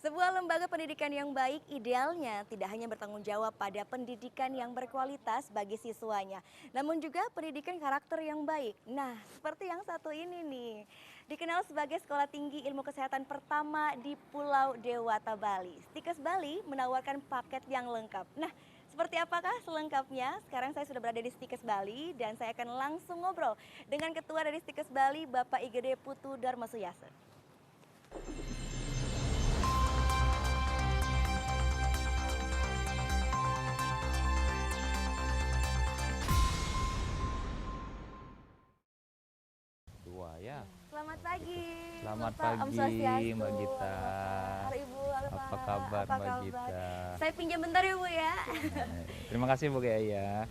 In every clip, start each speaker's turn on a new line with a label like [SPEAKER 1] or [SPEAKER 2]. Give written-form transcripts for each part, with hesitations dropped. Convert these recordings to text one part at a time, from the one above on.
[SPEAKER 1] Sebuah lembaga pendidikan yang baik idealnya tidak hanya bertanggung jawab pada pendidikan yang berkualitas bagi siswanya, namun juga pendidikan karakter yang baik. Nah, seperti yang satu ini nih, dikenal sebagai sekolah tinggi ilmu kesehatan pertama di Pulau Dewata, Bali. Stikes Bali menawarkan paket yang lengkap. Nah, seperti apakah selengkapnya? Sekarang saya sudah berada di Stikes Bali dan saya akan langsung ngobrol dengan Ketua dari Stikes Bali, Bapak IGD Putu Darmasuyase.
[SPEAKER 2] Ya.
[SPEAKER 1] Selamat pagi.
[SPEAKER 2] Selamat
[SPEAKER 1] Bapak.
[SPEAKER 2] pagi,
[SPEAKER 1] Om Swastiastu.
[SPEAKER 2] Mbak Gita.
[SPEAKER 1] Ibu, halo,
[SPEAKER 2] Apa kabar,
[SPEAKER 1] apa
[SPEAKER 2] Mbak
[SPEAKER 1] kabar?
[SPEAKER 2] Gita?
[SPEAKER 1] Saya pinjam bentar ya Bu ya.
[SPEAKER 2] Terima kasih Bu ya.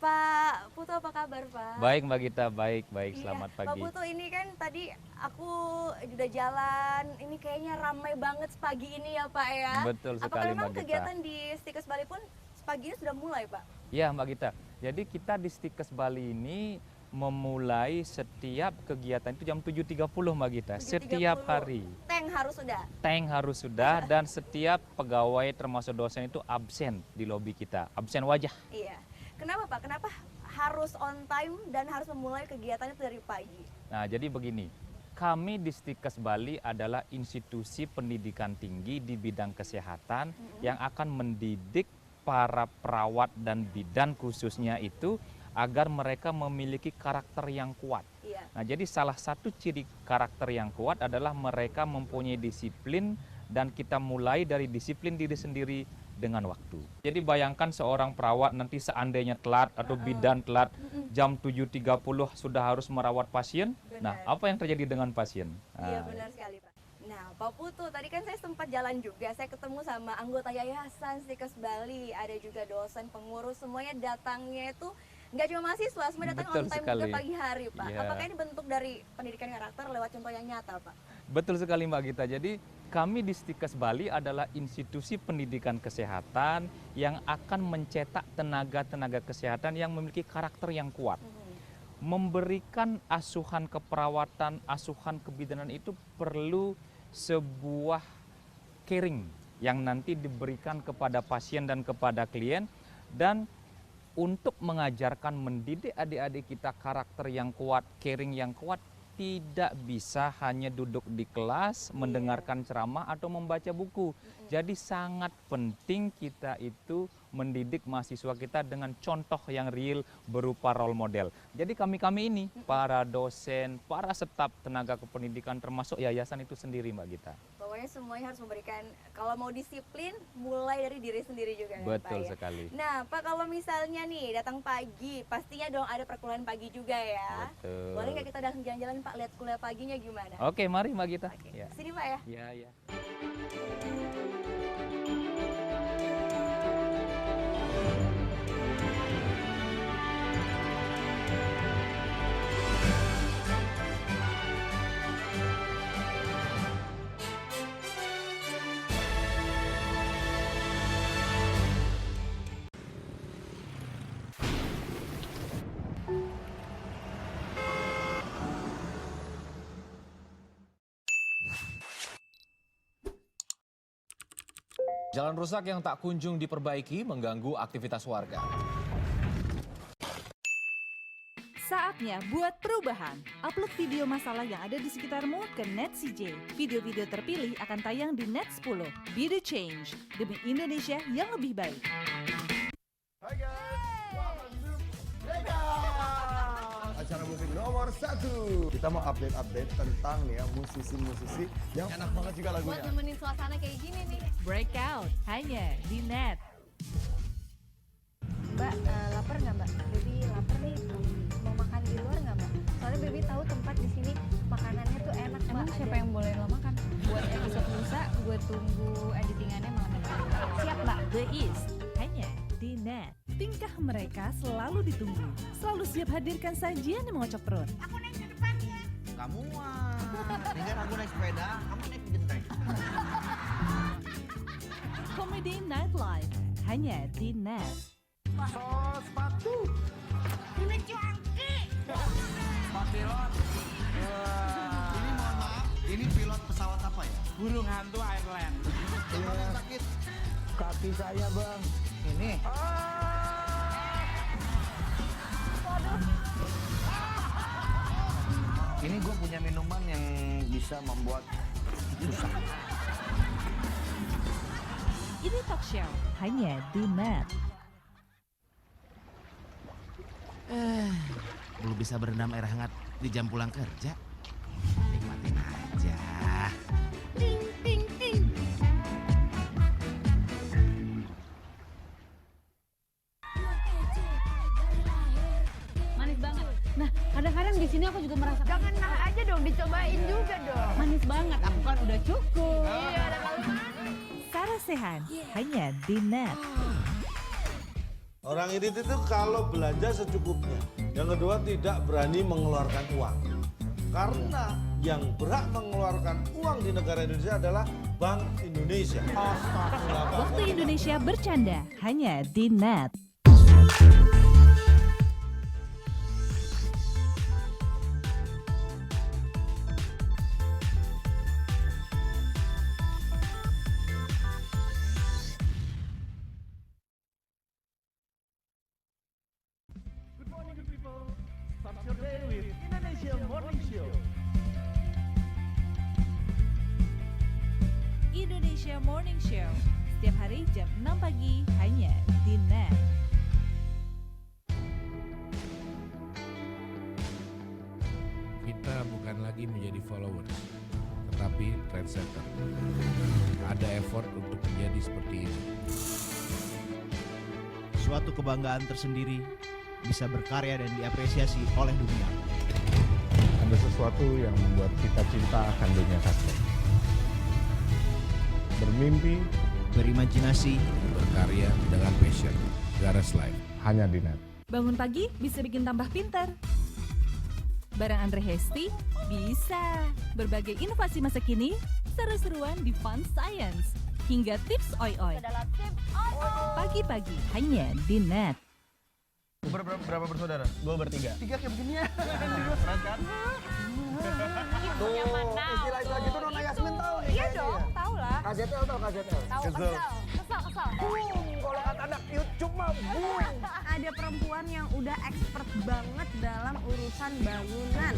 [SPEAKER 1] Pak Putu, apa kabar Pak?
[SPEAKER 2] Baik Mbak Gita, baik.
[SPEAKER 1] Iya,
[SPEAKER 2] Selamat
[SPEAKER 1] Pak
[SPEAKER 2] pagi.
[SPEAKER 1] Putu, ini kan tadi aku udah jalan, ini kayaknya ramai banget pagi ini ya Pak ya.
[SPEAKER 2] Betul sekali
[SPEAKER 1] Apakah memang
[SPEAKER 2] Mbak Gita.
[SPEAKER 1] kegiatan di Stikes Bali pun pagi ini sudah mulai Pak?
[SPEAKER 2] Ya Mbak Gita, jadi kita di Stikes Bali ini memulai setiap kegiatan itu jam 7.30 Mbak Gita,
[SPEAKER 1] 7.30.
[SPEAKER 2] setiap hari.
[SPEAKER 1] Tank harus sudah?
[SPEAKER 2] Tank harus sudah dan setiap pegawai termasuk dosen itu absen di lobi kita, absen wajah.
[SPEAKER 1] Iya. Kenapa Pak? Kenapa harus on time dan harus memulai kegiatan itu dari pagi?
[SPEAKER 2] Nah jadi begini, kami di Stikes Bali adalah institusi pendidikan tinggi di bidang kesehatan yang akan mendidik para perawat dan bidan khususnya itu agar mereka memiliki karakter yang kuat.
[SPEAKER 1] Iya.
[SPEAKER 2] Nah, jadi salah satu ciri karakter yang kuat adalah mereka mempunyai disiplin dan kita mulai dari disiplin diri sendiri dengan waktu. Jadi bayangkan seorang perawat nanti seandainya telat atau bidan telat jam 7.30 sudah harus merawat pasien.
[SPEAKER 1] Benar.
[SPEAKER 2] Nah, apa yang terjadi dengan pasien?
[SPEAKER 1] Iya,
[SPEAKER 2] Nah,
[SPEAKER 1] benar sekali Pak. Nah, Pak Putu, tadi kan saya sempat jalan juga, saya ketemu sama anggota Yayasan Stikes Bali, ada juga dosen, pengurus, semuanya datangnya itu nggak cuma mahasiswa, semua datang
[SPEAKER 2] Betul
[SPEAKER 1] on time
[SPEAKER 2] sekali.
[SPEAKER 1] juga pagi hari Pak.
[SPEAKER 2] Iya.
[SPEAKER 1] Apakah ini bentuk dari pendidikan karakter lewat contoh yang nyata Pak?
[SPEAKER 2] Betul sekali Mbak Gita. Jadi kami di Stikes Bali adalah institusi pendidikan kesehatan yang akan mencetak tenaga-tenaga kesehatan yang memiliki karakter yang kuat. Memberikan asuhan keperawatan, asuhan kebidanan itu perlu sebuah caring yang nanti diberikan kepada pasien dan kepada klien, dan untuk mengajarkan mendidik adik-adik kita karakter yang kuat, caring yang kuat, tidak bisa hanya duduk di kelas, mendengarkan ceramah atau membaca buku. Jadi sangat penting kita itu mendidik mahasiswa kita dengan contoh yang real berupa role model. Jadi kami-kami ini, para dosen, para staf tenaga kependidikan termasuk yayasan itu sendiri Mbak Gita.
[SPEAKER 1] Pokoknya semuanya harus memberikan, kalau mau disiplin, mulai dari diri sendiri juga.
[SPEAKER 2] Betul
[SPEAKER 1] Pak, ya?
[SPEAKER 2] sekali.
[SPEAKER 1] Nah Pak, kalau misalnya nih datang pagi, pastinya dong ada perkuliahan pagi juga ya.
[SPEAKER 2] Betul.
[SPEAKER 1] Boleh nggak kita datang jalan-jalan Pak, lihat kuliah paginya gimana?
[SPEAKER 2] Oke, mari Mbak Gita.
[SPEAKER 1] Oke.
[SPEAKER 2] Ya.
[SPEAKER 1] Sini Pak ya.
[SPEAKER 2] Ya, ya.
[SPEAKER 3] Jalan rusak yang tak kunjung diperbaiki mengganggu aktivitas warga.
[SPEAKER 4] Saatnya buat perubahan. Upload video masalah yang ada di sekitarmu ke NetCJ. Video-video terpilih akan tayang di Net 10. Be the change demi Indonesia yang lebih baik.
[SPEAKER 5] Hai guys, welcome to Mega acara musik nomor 1. Kita mau update tentang nih ya musisi-musisi yang enak banget juga
[SPEAKER 1] Buat
[SPEAKER 5] lagunya.
[SPEAKER 1] nemenin suasana kayak gini nih.
[SPEAKER 4] Breakout hanya di Net.
[SPEAKER 1] Mbak, lapar nggak Mbak? Baby lapar nih, mau makan di luar nggak Mbak? Soalnya Baby tahu tempat di sini makanannya tuh enak Mbak.
[SPEAKER 6] Emang siapa yang boleh lo makan? Buat episode lusa, gue tunggu editingannya malam ini.
[SPEAKER 4] Siap Mbak, The East hanya di Net. Tingkah mereka selalu ditunggu. Selalu siap hadirkan sajian yang mengocok perut.
[SPEAKER 7] Aku naik ke depannya.
[SPEAKER 8] Kamu mah, dengan aku naik sepeda, kamu naik genteng.
[SPEAKER 4] Friday Night Live hanya di Net.
[SPEAKER 5] Sepatu.
[SPEAKER 7] Ini mohon maaf, ini pilot pesawat apa ya?
[SPEAKER 8] Burung hantu Ireland.
[SPEAKER 5] Yang mana yang sakit? Kaki saya, Bang.
[SPEAKER 8] Ini.
[SPEAKER 7] Ini gue punya minuman yang bisa membuat susah.
[SPEAKER 4] Ini talk show hanya di Net.
[SPEAKER 8] Belum bisa berendam air hangat di jam pulang kerja. Nikmatin aja.
[SPEAKER 6] Manis banget. Nah, kadang-kadang di sini aku juga merasa
[SPEAKER 9] Jangan nah aja dong, dicobain juga dong.
[SPEAKER 6] manis banget. Aku kan udah cukup.
[SPEAKER 9] Iya, ada kalau
[SPEAKER 4] Sarah Sehan hanya di Net.
[SPEAKER 10] Orang irit itu kalau belanja secukupnya. Yang kedua tidak berani mengeluarkan uang. Karena yang berhak mengeluarkan uang di negara Indonesia adalah Bank Indonesia.
[SPEAKER 4] Waktu Indonesia bercanda hanya di Net. Indonesia Morning Show setiap hari jam 6 pagi hanya di Net.
[SPEAKER 11] Kita bukan lagi menjadi followers, tetapi trendsetter. Ada effort untuk menjadi seperti ini.
[SPEAKER 12] Suatu kebanggaan tersendiri bisa berkarya dan diapresiasi oleh dunia.
[SPEAKER 10] Ada sesuatu yang membuat kita cinta akan dunia sastra. Bermimpi
[SPEAKER 12] Berimajinasi,
[SPEAKER 11] Berkarya dengan passion. Garas Life.
[SPEAKER 10] hanya di Net.
[SPEAKER 4] Bangun pagi bisa bikin tambah pintar. Bareng Andre Hesti bisa. Berbagai inovasi masa kini, seru-seruan di Fun Science. Hingga tips oi-oi.
[SPEAKER 9] adalah tips oi-oi.
[SPEAKER 4] Pagi-pagi hanya di Net.
[SPEAKER 5] Berapa bersaudara?
[SPEAKER 12] 2 bertiga.
[SPEAKER 5] 3 kayak begini ya. Keren kan?
[SPEAKER 9] Ibunya mana?
[SPEAKER 5] Istilah-istilah gitu Nona Yasmin tahu nih.
[SPEAKER 9] Iya
[SPEAKER 5] kayaknya
[SPEAKER 9] dong,
[SPEAKER 5] ya.
[SPEAKER 9] tahu lah.
[SPEAKER 5] KZL tahu KZL?
[SPEAKER 9] Tahu
[SPEAKER 5] Kesel.
[SPEAKER 9] kesal.
[SPEAKER 5] Boom, kalau kata anak YouTube mah boom.
[SPEAKER 9] Ada perempuan yang udah expert banget dalam urusan bangunan.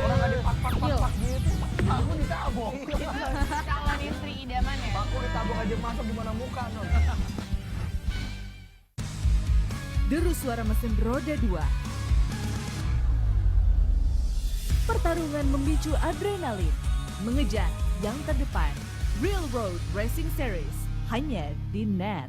[SPEAKER 5] Orang ada pak gitu. Aku ditabok.
[SPEAKER 9] Calon istri idaman ya.
[SPEAKER 5] Aku ditabok aja masuk gimana muka non.
[SPEAKER 4] Deru suara mesin roda 2. Pertarungan memicu adrenalin. Mengejar yang terdepan. Real Road Racing Series hanya di Net.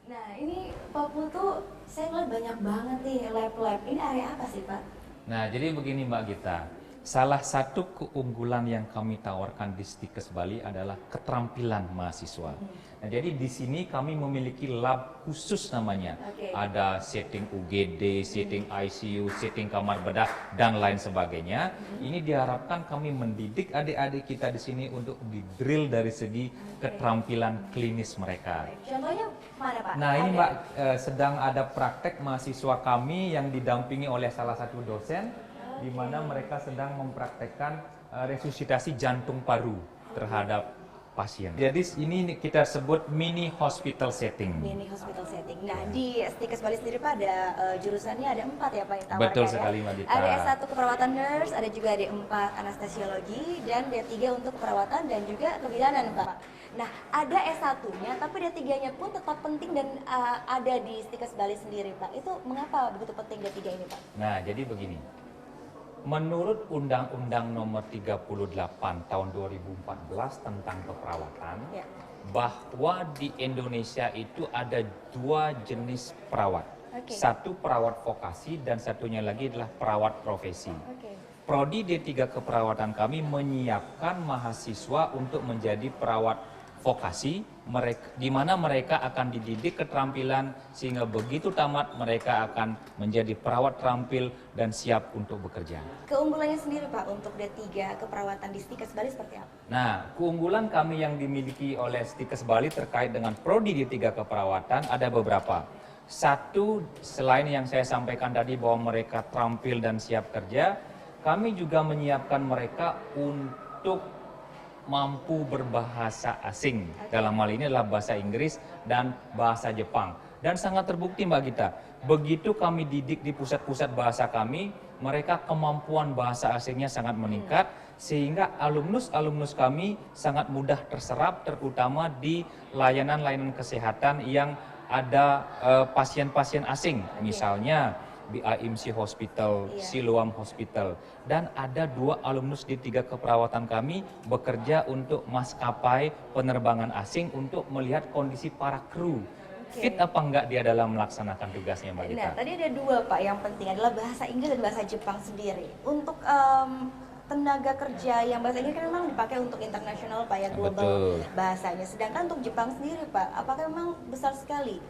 [SPEAKER 1] Nah, ini Pak Putu, saya ngeliat banyak banget nih lab-lab. Ini area apa sih, Pak?
[SPEAKER 2] Nah, jadi begini Mbak Gita. Salah satu keunggulan yang kami tawarkan di Stikes Bali adalah keterampilan mahasiswa. Nah, jadi di sini kami memiliki lab khusus namanya. Ada setting UGD, setting ICU, setting kamar bedah, dan lain sebagainya. Ini diharapkan kami mendidik adik-adik kita di sini untuk di-drill dari segi keterampilan klinis mereka.
[SPEAKER 1] Contohnya mana, Pak?
[SPEAKER 2] Nah, ini Mbak, sedang ada praktek mahasiswa kami yang didampingi oleh salah satu dosen, di mana mereka sedang mempraktekkan resusitasi jantung paru terhadap pasien. Jadi ini kita sebut mini hospital setting.
[SPEAKER 1] Mini hospital setting. Nah, di Stikes Bali sendiri Pak ada jurusannya ada 4 ya Pak yang tawarkan.
[SPEAKER 2] Betul sekali, Mbak Dita.
[SPEAKER 1] Ada S1 keperawatan nurse, ada juga D4 anestesiologi, dan D3 untuk keperawatan dan juga kebidanan Pak. Nah, ada S1-nya, tapi D3-nya pun tetap penting dan ada di Stikes Bali sendiri Pak. Itu mengapa begitu penting D3 ini Pak?
[SPEAKER 2] Nah, jadi begini. Menurut Undang-Undang Nomor 38 Tahun 2014 tentang keperawatan, bahwa di Indonesia itu ada 2 jenis perawat. Satu perawat vokasi dan satunya lagi adalah perawat profesi. Prodi D3 keperawatan kami menyiapkan mahasiswa untuk menjadi perawat vokasi, di mana mereka akan dididik keterampilan sehingga begitu tamat mereka akan menjadi perawat terampil dan siap untuk bekerja.
[SPEAKER 1] Keunggulannya sendiri Pak untuk D3 keperawatan di Stikes Bali seperti apa?
[SPEAKER 2] Nah, keunggulan kami yang dimiliki oleh Stikes Bali terkait dengan prodi D3 keperawatan ada beberapa. Satu, selain yang saya sampaikan tadi bahwa mereka terampil dan siap kerja, kami juga menyiapkan mereka untuk mampu berbahasa asing. Dalam hal ini adalah bahasa Inggris dan bahasa Jepang. Dan sangat terbukti Mbak Gita, begitu kami didik di pusat-pusat bahasa kami, mereka kemampuan bahasa asingnya sangat meningkat, sehingga alumnus kami sangat mudah terserap, terutama di layanan-layanan kesehatan yang ada pasien-pasien asing, misalnya BIMC Hospital, Siloam Hospital, dan ada 2 alumnus D3 keperawatan kami bekerja untuk maskapai penerbangan asing untuk melihat kondisi para kru. Fit apa enggak dia dalam melaksanakan tugasnya Mbak Gita?
[SPEAKER 1] Nah, tadi ada 2 Pak, yang penting adalah bahasa Inggris dan bahasa Jepang sendiri. Untuk tenaga kerja yang bahasa Inggris kan memang dipakai untuk internasional Pak ya, global bahasanya. Sedangkan untuk Jepang sendiri Pak, apakah memang besar sekali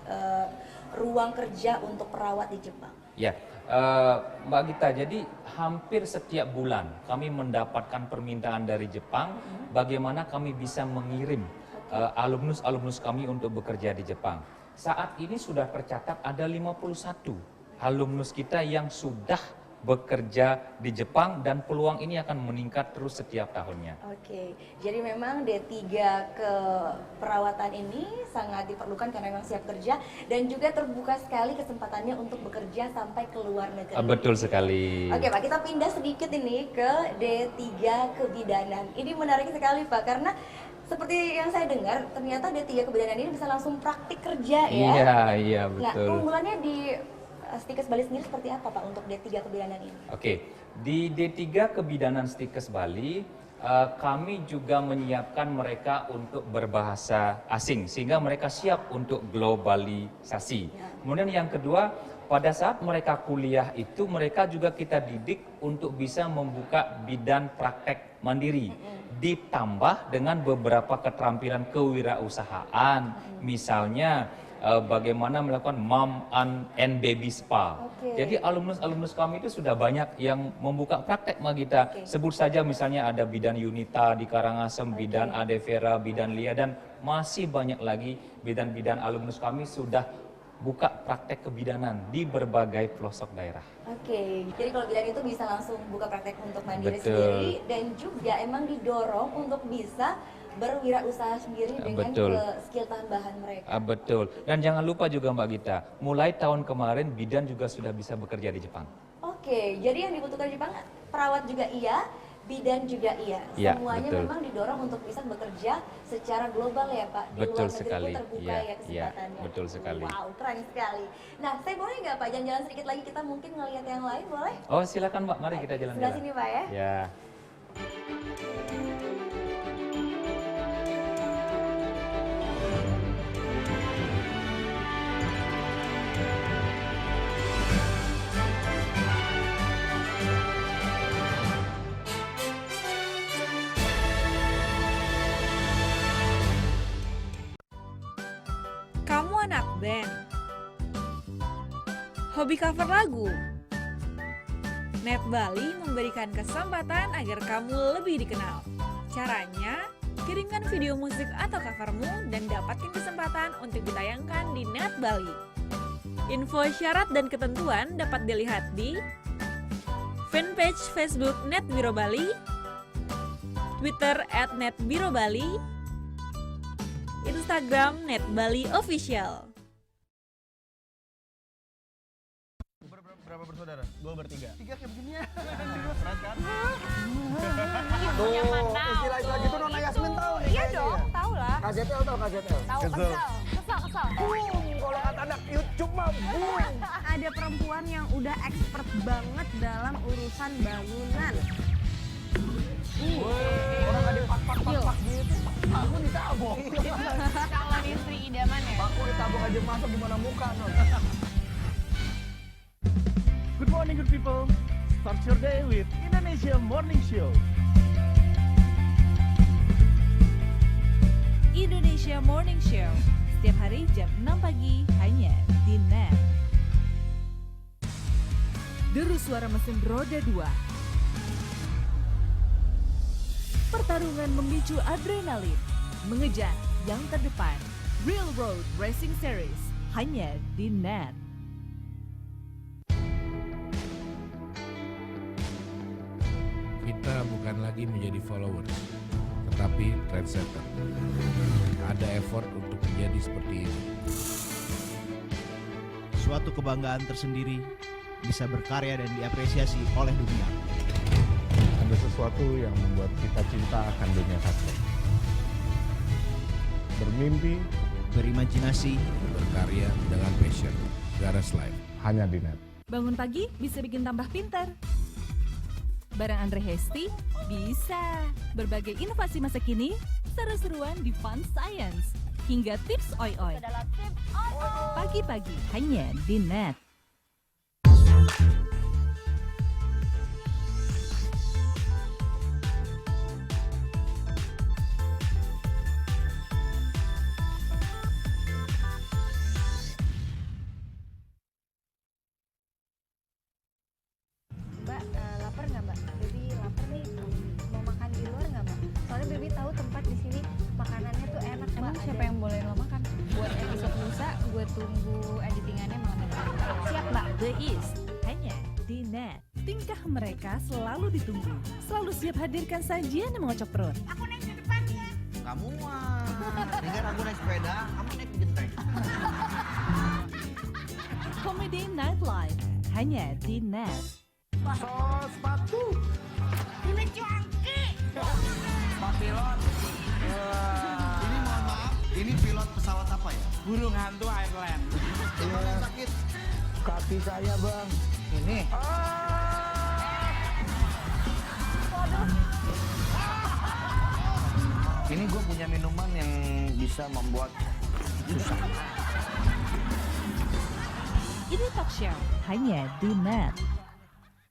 [SPEAKER 1] ruang kerja untuk perawat di Jepang?
[SPEAKER 2] Ya, Mbak Gita, jadi hampir setiap bulan kami mendapatkan permintaan dari Jepang bagaimana kami bisa mengirim alumnus kami untuk bekerja di Jepang. Saat ini sudah tercatat ada 51 alumnus kita yang sudah bekerja di Jepang dan peluang ini akan meningkat terus setiap tahunnya.
[SPEAKER 1] Oke, jadi memang D3 keperawatan ini sangat diperlukan karena memang siap kerja dan juga terbuka sekali kesempatannya untuk bekerja sampai ke luar negeri.
[SPEAKER 2] Betul sekali.
[SPEAKER 1] Oke Pak, kita pindah sedikit ini ke D3 kebidanan. Ini menarik sekali Pak, karena seperti yang saya dengar ternyata D3 kebidanan ini bisa langsung praktik kerja ya.
[SPEAKER 2] Iya betul.
[SPEAKER 1] Nah, keunggulannya di Stikes Bali sendiri seperti apa Pak untuk D3 kebidanan ini?
[SPEAKER 2] Oke, di D3 kebidanan Stikes Bali kami juga menyiapkan mereka untuk berbahasa asing sehingga mereka siap untuk globalisasi. Kemudian yang kedua, pada saat mereka kuliah itu mereka juga kita didik untuk bisa membuka bidan praktek mandiri. Ditambah dengan beberapa keterampilan kewirausahaan, misalnya bagaimana melakukan mom and baby spa. Jadi alumnus kami itu sudah banyak yang membuka praktek Mbak Gita. Sebut saja misalnya ada bidan Yunita di Karangasem, bidan Adevera, bidan Lia, dan masih banyak lagi bidan-bidan alumnus kami sudah buka praktek kebidanan di berbagai pelosok daerah.
[SPEAKER 1] Oke, jadi kalau bidan itu bisa langsung buka praktek untuk mandiri sendiri dan juga emang didorong untuk bisa berwirausaha sendiri dengan skill tambahan mereka.
[SPEAKER 2] Betul. Dan jangan lupa juga Mbak Gita, mulai tahun kemarin bidan juga sudah bisa bekerja di Jepang.
[SPEAKER 1] Oke, jadi yang dibutuhkan Jepang perawat juga iya, bidan juga iya. Semuanya memang didorong untuk bisa bekerja secara global ya Pak. Di
[SPEAKER 2] betul
[SPEAKER 1] luar
[SPEAKER 2] sekali.
[SPEAKER 1] Pun terbuka ya kesempatannya.
[SPEAKER 2] Betul sekali.
[SPEAKER 1] Wow, keren sekali. Nah, saya boleh nggak Pak jalan-jalan sedikit lagi, kita mungkin ngelihat yang lain, boleh?
[SPEAKER 2] Oh silakan Mbak, mari kita jalan-jalan.
[SPEAKER 1] Sebelah sini Pak ya.
[SPEAKER 2] Ya.
[SPEAKER 4] Kamu anak band? Hobi cover lagu? Net Bali memberikan kesempatan agar kamu lebih dikenal. Caranya, kirimkan video musik atau covermu dan dapatkan kesempatan untuk ditayangkan di Net Bali. Info syarat dan ketentuan dapat dilihat di fanpage Facebook Net Biro Bali, Twitter @netbirobali,
[SPEAKER 13] Instagram @netbaliofficial.
[SPEAKER 12] Berapa bersaudara? 2 bertiga.
[SPEAKER 5] 3 kayak begini ya.
[SPEAKER 12] Keren kan?
[SPEAKER 5] Tuh, istilah-istilah gitu Nona Yasmin tahu nih.
[SPEAKER 9] Iya dong, tahu lah.
[SPEAKER 5] KZL tahu KZL?
[SPEAKER 9] Tahu kesal.
[SPEAKER 5] Kalau kata anak YouTube mah boom.
[SPEAKER 9] Ada perempuan yang udah expert banget dalam urusan bangunan.
[SPEAKER 5] Orang ada pak gitu. Aku ditabok.
[SPEAKER 9] Calon istri idaman ya.
[SPEAKER 5] Aku ditabok aja masuk gimana muka non.
[SPEAKER 12] Good morning, good people. Start your day with Indonesia Morning Show.
[SPEAKER 4] Indonesia Morning Show. Setiap hari jam 6 pagi hanya di NET. Deru suara mesin roda 2. Pertarungan memicu adrenalin. Mengejar yang terdepan. Real Road Racing Series hanya di NET.
[SPEAKER 11] Kita bukan lagi menjadi followers, tetapi trendsetter. Ada effort untuk menjadi seperti ini.
[SPEAKER 12] Suatu kebanggaan tersendiri bisa berkarya dan diapresiasi oleh dunia.
[SPEAKER 14] Ada sesuatu yang membuat kita cinta akan dunia sastra. Bermimpi,
[SPEAKER 12] berimajinasi,
[SPEAKER 11] berkarya dengan passion. Garas Life.
[SPEAKER 14] Hanya di NET.
[SPEAKER 4] Bangun pagi bisa bikin tambah pintar. Bareng Andre Hesti, bisa. Berbagai inovasi masa kini, seru-seruan di Fun Science. Hingga tips oi-oi. Pagi-pagi hanya di NET.
[SPEAKER 1] Mbak, lapar nggak Mbak? Baby lapar nih, mau makan di luar nggak Mbak? Soalnya Baby tahu tempat di sini makanannya tuh enak Mbak.
[SPEAKER 6] Emang siapa yang boleh lo makan? Buat episode lusa, gue tunggu editingannya malam ini.
[SPEAKER 4] Siap Mbak, The East hanya di NET. Tingkah mereka selalu ditunggu. Selalu siap hadirkan sajian yang mengocok perut.
[SPEAKER 7] Aku naik di depan ya. Kamu mah. Dengar aku naik sepeda, kamu naik genteng.
[SPEAKER 4] Comedy Nightlife hanya di NET.
[SPEAKER 5] Sos sepatu.
[SPEAKER 7] Ini cuangki. Pak pilot. Ini mohon maaf, ini pilot pesawat apa ya?
[SPEAKER 12] Burung hantu Ireland.
[SPEAKER 7] Emang yang sakit?
[SPEAKER 5] Kaki saya bang.
[SPEAKER 7] Ini. Ini gue punya minuman yang bisa membuat susah.
[SPEAKER 4] Ini talk show hanya di NET.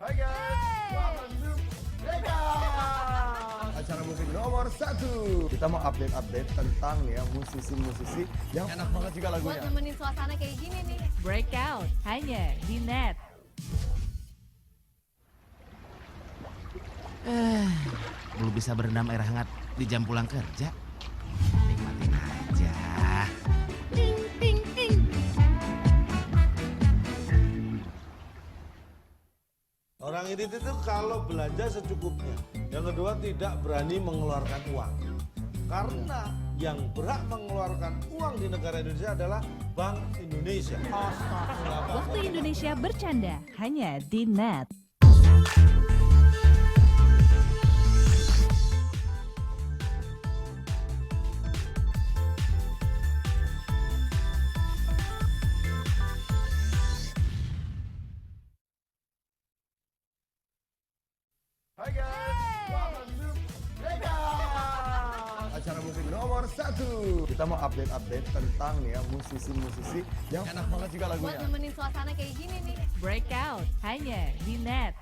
[SPEAKER 5] Hai guys, welcome to Breakout. Acara musik nomor 1. Kita mau update tentang ya musisi-musisi yang enak banget juga lagunya.
[SPEAKER 1] Buat nemenin suasana kayak gini nih.
[SPEAKER 4] Breakout hanya di NET.
[SPEAKER 8] Belum bisa berendam air hangat di jam pulang kerja. Nikmatin aja.
[SPEAKER 1] Ting ting ting.
[SPEAKER 10] Orang ini itu kalau belanja secukupnya. Yang kedua tidak berani mengeluarkan uang. Karena yang berhak mengeluarkan uang di negara Indonesia adalah Bank Indonesia.
[SPEAKER 4] Waktu Indonesia bercanda hanya di NET.
[SPEAKER 5] Hai guys, welcome to Breakout. Acara musik nomor 1. Kita mau update tentang ya musisi-musisi yang enak banget juga
[SPEAKER 1] Buat
[SPEAKER 5] lagunya.
[SPEAKER 1] nemenin suasana kayak gini nih.
[SPEAKER 4] Breakout hanya di NET.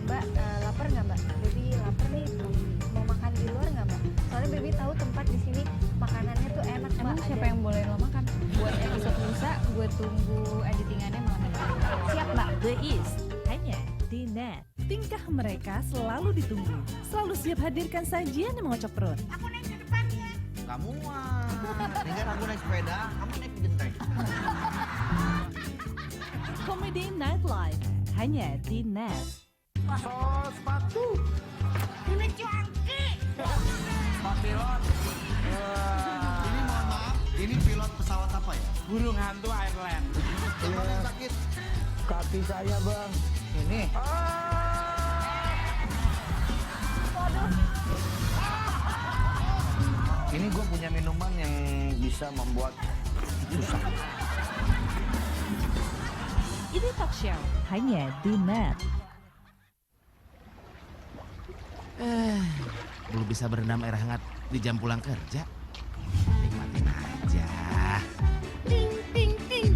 [SPEAKER 1] Mbak, lapar nggak Mbak? Baby lapar nih, mau makan di luar nggak Mbak? Soalnya Baby tahu tempat di sini makanannya tuh enak Mbak.
[SPEAKER 6] Emang siapa yang boleh lo makan? Buat episode lusa, gue tunggu editingannya malam ini.
[SPEAKER 4] Siap Mbak, The East hanya di NET. Tingkah mereka selalu ditunggu. Selalu siap hadirkan sajian yang mengocok perut.
[SPEAKER 7] Aku naik di depan ya. Kamu mah. Dengar aku naik sepeda, kamu naik genteng.
[SPEAKER 4] Comedy Nightlife hanya di NET.
[SPEAKER 5] Sos sepatu.
[SPEAKER 7] Ini cuangki. Pak pilot. Ini mohon maaf, ini pilot pesawat apa ya?
[SPEAKER 11] Burung hantu Ireland.
[SPEAKER 7] Teman yang sakit.
[SPEAKER 11] Kaki saya bang. Ini.
[SPEAKER 7] Ini gue punya minuman yang bisa membuat susah.
[SPEAKER 4] Ini talk show hanya di Net.
[SPEAKER 8] Belum bisa berendam air hangat di jam pulang kerja. Nikmatin aja.
[SPEAKER 9] Ting ting ting.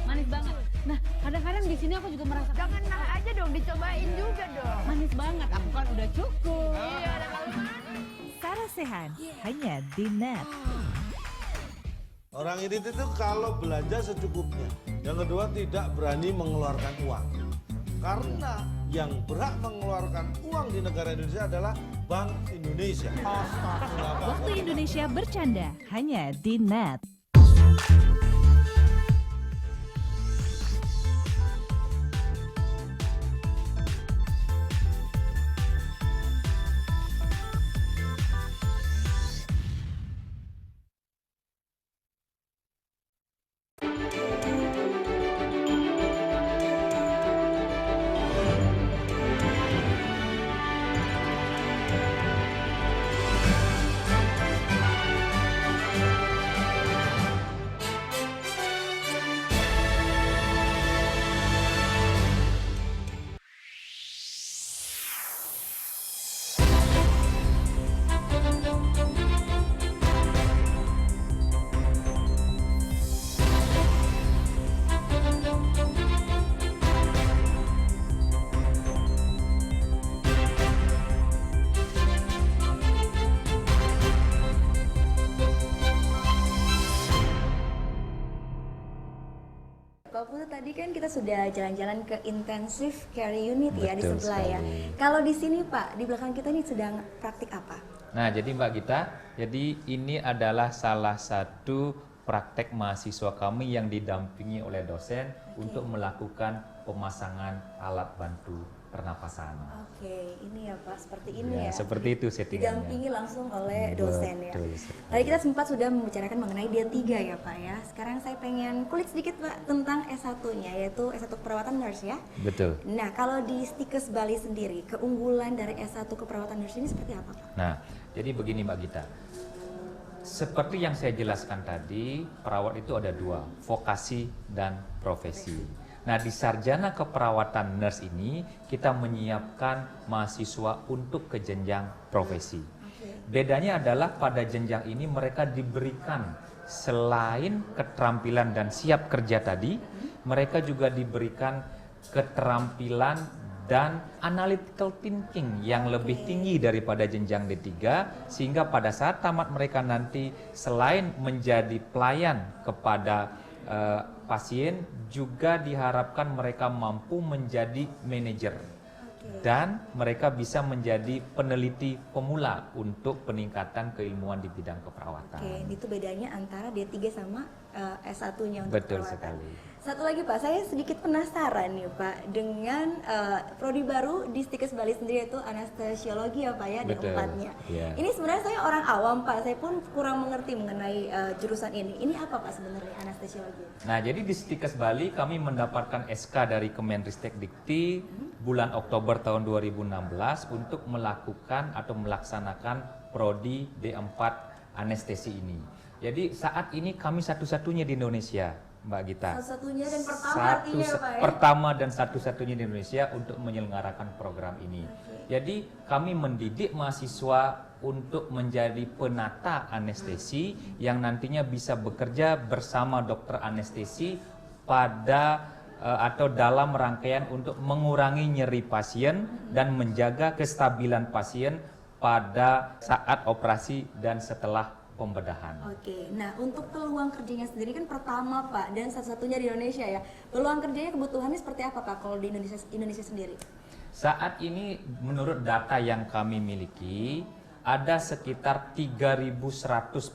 [SPEAKER 6] Manis banget. Nah, kadang-kadang di sini aku juga merasa
[SPEAKER 9] Jangan nah aja dong, dicobain juga dong.
[SPEAKER 6] manis banget. Aku kan udah cukup.
[SPEAKER 9] Iya, ada kalau
[SPEAKER 4] Sarah Sehan hanya di Net.
[SPEAKER 10] Orang ini itu kalau belanja secukupnya. Yang kedua tidak berani mengeluarkan uang. Karena yang berhak mengeluarkan uang di negara Indonesia adalah Bank Indonesia.
[SPEAKER 4] Waktu Indonesia bercanda hanya di Net.
[SPEAKER 1] Pak Putu, tadi kan kita sudah jalan-jalan ke intensive care unit ya di
[SPEAKER 2] Betul
[SPEAKER 1] sebelah ya.
[SPEAKER 2] sekali.
[SPEAKER 1] Kalau di sini Pak, di belakang kita ini sedang praktik apa?
[SPEAKER 2] Nah, jadi Mbak Gita, jadi ini adalah salah satu praktek mahasiswa kami yang didampingi oleh dosen untuk melakukan pemasangan alat bantu pernapasan.
[SPEAKER 1] Oke, ini ya Pak, seperti ini ya.
[SPEAKER 2] Seperti itu settingannya.
[SPEAKER 1] Didampingi langsung oleh dosen ya.
[SPEAKER 2] Betul sekali.
[SPEAKER 1] Tadi kita sempat sudah membicarakan mengenai D3 ya Pak ya. Sekarang saya pengen kulik sedikit Pak tentang S1-nya, yaitu S1 keperawatan nurse ya.
[SPEAKER 2] Betul.
[SPEAKER 1] Nah, kalau di Stikes Bali sendiri, keunggulan dari S1 keperawatan nurse ini seperti apa Pak?
[SPEAKER 2] Nah, jadi begini Mbak Gita. Seperti yang saya jelaskan tadi, perawat itu ada dua, vokasi dan profesi. Nah, di sarjana keperawatan nurse ini kita menyiapkan mahasiswa untuk ke jenjang profesi. Bedanya adalah pada jenjang ini mereka diberikan selain keterampilan dan siap kerja tadi, mereka juga diberikan keterampilan dan analytical thinking yang lebih tinggi daripada jenjang D3, sehingga pada saat tamat mereka nanti selain menjadi pelayan kepada pasien, juga diharapkan mereka mampu menjadi manajer dan mereka bisa menjadi peneliti pemula untuk peningkatan keilmuan di bidang keperawatan.
[SPEAKER 1] Oke, itu bedanya antara D3 sama S1-nya untuk
[SPEAKER 2] Betul
[SPEAKER 1] keperawatan.
[SPEAKER 2] sekali.
[SPEAKER 1] Satu lagi Pak, saya sedikit penasaran nih Pak dengan prodi baru di Stikes Bali sendiri, yaitu anestesiologi ya Pak ya, di
[SPEAKER 2] Betul,
[SPEAKER 1] tempatnya.
[SPEAKER 2] iya.
[SPEAKER 1] Ini sebenarnya saya orang awam Pak, saya pun kurang mengerti mengenai jurusan ini. Ini apa Pak sebenarnya anestesiologi?
[SPEAKER 2] Nah, jadi di Stikes Bali kami mendapatkan SK dari Kemenristek Dikti bulan Oktober tahun 2016 untuk melakukan atau melaksanakan prodi D4 anestesi ini. Jadi saat ini kami satu-satunya di Indonesia, Mbak Gita.
[SPEAKER 1] Satu-satunya dan pertama artinya ya Pak ya?
[SPEAKER 2] Pertama dan satu-satunya di Indonesia untuk menyelenggarakan program ini. Jadi kami mendidik mahasiswa untuk menjadi penata anestesi yang nantinya bisa bekerja bersama dokter anestesi pada atau dalam rangkaian untuk mengurangi nyeri pasien dan menjaga kestabilan pasien pada saat operasi dan setelah pembedahan.
[SPEAKER 1] Oke, nah untuk peluang kerjanya sendiri kan pertama Pak dan satu-satunya di Indonesia ya. Peluang kerjanya kebutuhannya seperti apa Pak kalau di Indonesia sendiri?
[SPEAKER 2] Saat ini menurut data yang kami miliki ada sekitar 3.100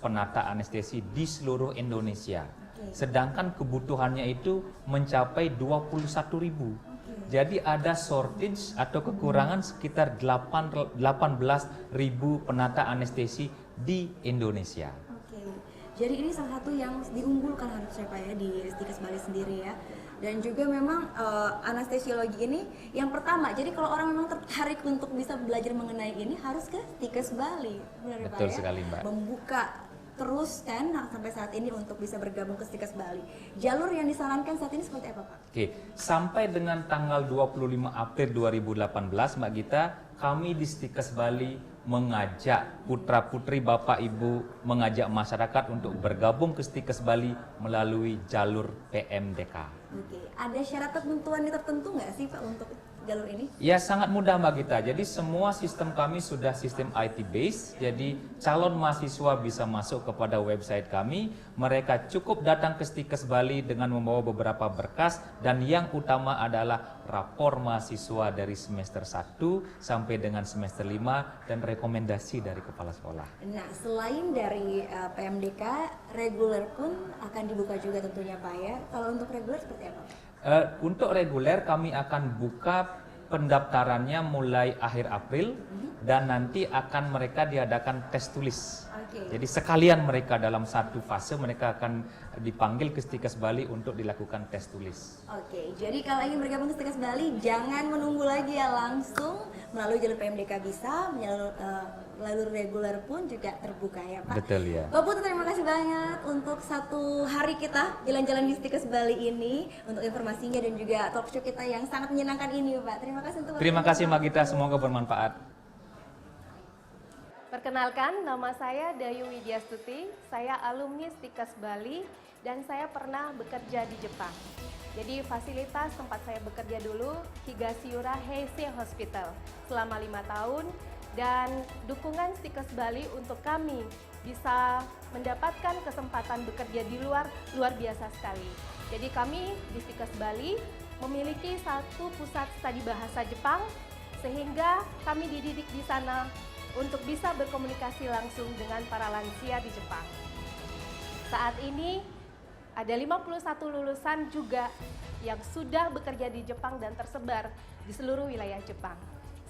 [SPEAKER 2] penata anestesi di seluruh Indonesia. Sedangkan kebutuhannya itu mencapai 21.000. Jadi ada shortage atau kekurangan sekitar 18.000 penata anestesi di Indonesia.
[SPEAKER 1] Oke, jadi ini salah satu yang diunggulkan harusnya Pak ya di Stikes Bali sendiri ya. Dan juga memang anestesiologi ini yang pertama, jadi kalau orang memang tertarik untuk bisa belajar mengenai ini harus ke Stikes Bali. Benar
[SPEAKER 2] Betul
[SPEAKER 1] Pak,
[SPEAKER 2] sekali Mbak.
[SPEAKER 1] Membuka terus kan sampai saat ini untuk bisa bergabung ke Stikes Bali. Jalur yang disarankan saat ini seperti apa Pak?
[SPEAKER 2] Oke, sampai dengan tanggal 25 April 2018 Mbak Gita, kami di Stikes Bali mengajak putra-putri Bapak Ibu, mengajak masyarakat untuk bergabung ke Stikes Bali melalui jalur PMDK.
[SPEAKER 1] Oke, ada syarat ketentuan tertentu nggak sih Pak untuk jalur ini?
[SPEAKER 2] Ya sangat mudah Mbak Gita, jadi semua sistem kami sudah sistem IT base, jadi calon mahasiswa bisa masuk kepada website kami, mereka cukup datang ke Stikes Bali dengan membawa beberapa berkas, dan yang utama adalah rapor mahasiswa dari semester 1 sampai dengan semester 5 dan rekomendasi dari kepala sekolah.
[SPEAKER 1] Nah, selain dari PMDK, reguler pun akan dibuka juga tentunya Pak ya. Kalau untuk reguler seperti apa Pak?
[SPEAKER 2] Untuk reguler kami akan buka pendaftarannya mulai akhir April dan nanti akan mereka diadakan tes tulis. Jadi sekalian mereka dalam satu fase mereka akan dipanggil ke Stikes Bali untuk dilakukan tes tulis.
[SPEAKER 1] Oke, jadi kalau ingin bergabung ke Stikes Bali jangan menunggu lagi ya, langsung melalui jalur PMDK bisa, jalur reguler pun juga terbuka ya Pak.
[SPEAKER 2] Betul ya.
[SPEAKER 1] Pak Putu, terima kasih banyak untuk satu hari kita jalan-jalan di Stikes Bali ini, untuk informasinya dan juga talk show kita yang sangat menyenangkan ini Pak. Terima kasih untuk
[SPEAKER 2] Terima kasih Mbak Gita, semoga bermanfaat.
[SPEAKER 15] Perkenalkan, nama saya Dayu Widyastuti, saya alumni Stikes Bali dan saya pernah bekerja di Jepang. Jadi fasilitas tempat saya bekerja dulu Higashiyura Heisei Hospital selama 5 tahun, dan dukungan Stikes Bali untuk kami bisa mendapatkan kesempatan bekerja di luar biasa sekali. Jadi kami di Stikes Bali memiliki satu pusat studi bahasa Jepang, sehingga kami dididik di sana untuk bisa berkomunikasi langsung dengan para lansia di Jepang. Saat ini ada 51 lulusan juga yang sudah bekerja di Jepang dan tersebar di seluruh wilayah Jepang.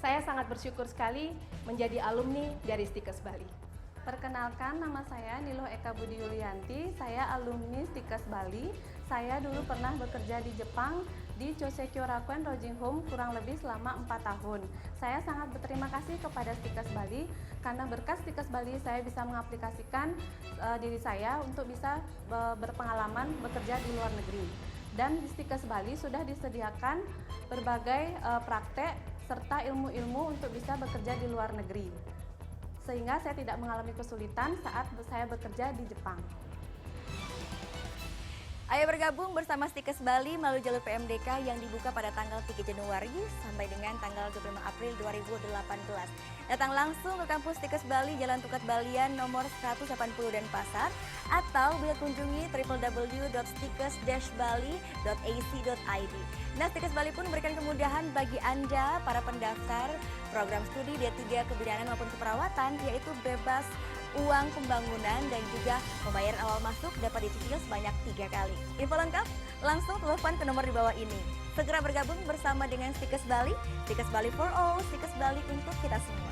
[SPEAKER 15] Saya sangat bersyukur sekali menjadi alumni dari Stikes Bali.
[SPEAKER 16] Perkenalkan, nama saya Nilo Eka Budi Yulianti, saya alumni Stikes Bali. Saya dulu pernah bekerja di Jepang di Chosekyo Rakuen Rojing Home kurang lebih selama 4 tahun. Saya sangat berterima kasih kepada Stikes Bali karena berkat Stikes Bali saya bisa mengaplikasikan diri saya untuk bisa berpengalaman bekerja di luar negeri. Dan di Stikes Bali sudah disediakan berbagai praktek serta ilmu-ilmu untuk bisa bekerja di luar negeri. Sehingga saya tidak mengalami kesulitan saat saya bekerja di Jepang.
[SPEAKER 1] Ayo bergabung bersama Stikes Bali melalui jalur PMDK yang dibuka pada tanggal 3 Januari sampai dengan tanggal 25 April 2018. Datang langsung ke kampus Stikes Bali, Jalan Tukat Balian nomor 180 Denpasar, atau bisa kunjungi www.stikes-bali.ac.id. Nah, Stikes Bali pun memberikan kemudahan bagi Anda para pendaftar program studi D3 kebidanan maupun keperawatan, yaitu bebas uang pembangunan dan juga pembayaran awal masuk dapat dicicil sebanyak 3 kali. Info lengkap langsung telepon ke nomor di bawah ini. Segera bergabung bersama dengan Stikes Bali, Stikes Bali for all, Stikes Bali untuk kita semua.